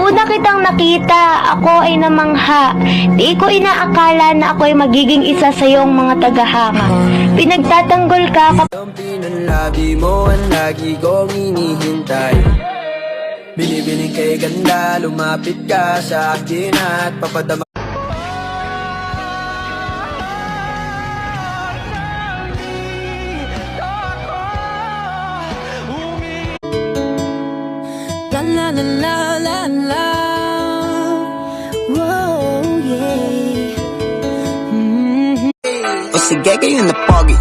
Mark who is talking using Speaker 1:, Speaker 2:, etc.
Speaker 1: una kitang nakita, ako ay namangha. Di ko inaakala na ako ay magiging isa sa iyong mga tagahanga. Pinagtatanggol ka
Speaker 2: Ang pinanlabi mo ang lagi kong hinihintay. Binibining kay ganda, lumapit ka sa akin at papadama.
Speaker 3: La la la la la, whoa, yeah.
Speaker 2: O sige kayo na pogi,